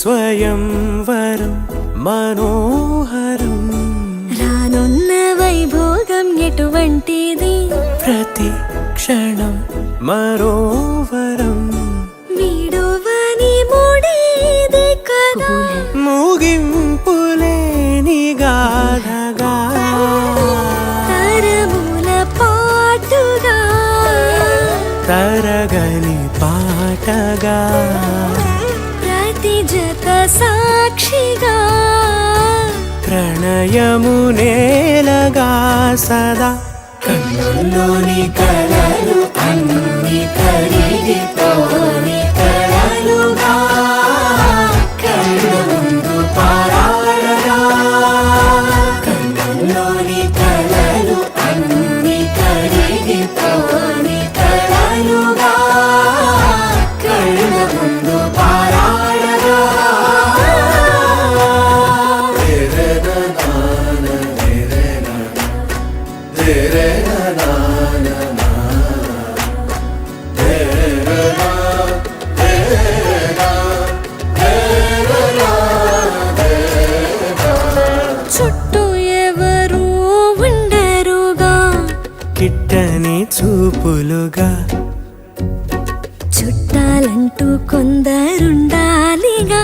స్వయంవరం మనోహరం రానున్న వైభోగం ఎటువంటిది ప్రతి క్షణం మరోవరం వీడువని ముడిది కదా ముగింపులేని గాథగా తరముల పాటుగా తరగని పాటగా ప్రతి జత సాక్షిగా ప్రణయము నేలగా సదా కన్నుల్లోని కలలు అన్ని కరిగిపోని కలలుగా కళ్ళ ముందు పారాడగా కన్నుల్లోని కలలు అన్ని కరిగిపోని కలలుగా కళ్ళ ముందు పారాడగా చుట్టూ ఎవరు ఉండరుగా కిట్టని చూపులుగా చుట్టాలంటూ కొందరుండాలిగా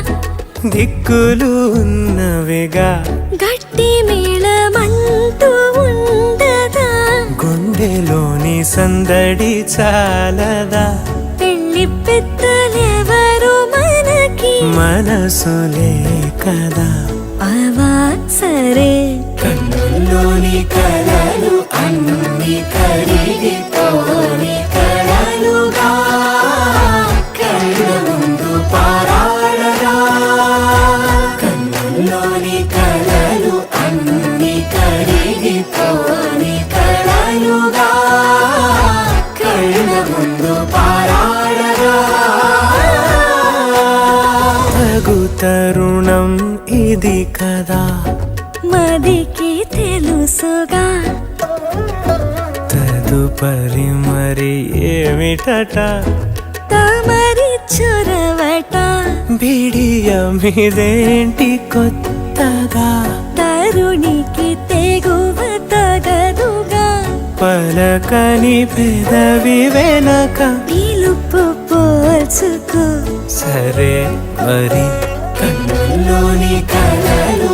దిక్కులు ఉన్నవిగా గట్టి మేళమంటూ ఉండదా గుండెలోని సందడి చాలదా పెళ్లి పెద్దలెవరు మనకి మనసులే కదా అవా సరే కన్నుల్లోని కలలు అన్ని కరిగిపోని కలలుగా కళ్ళ ముందు పారాడగా కన్నుల్లోని కలలు అన్ని కరిగిపోని కలలుగా కళ్ళ ముందు పారాడగా తగు తరుణం ఇది కదా మదికి తెలుసుగా తదుపరి మరి ఏమిటట తమరి చొరవట బిడియమిదేంటి కొత్తగా తరుణికి తెగువ తగదుగా పలకని పెదవి వెనక పిలుపు పోల్చుకో సరే మరి కన్నుల్లోని కలలు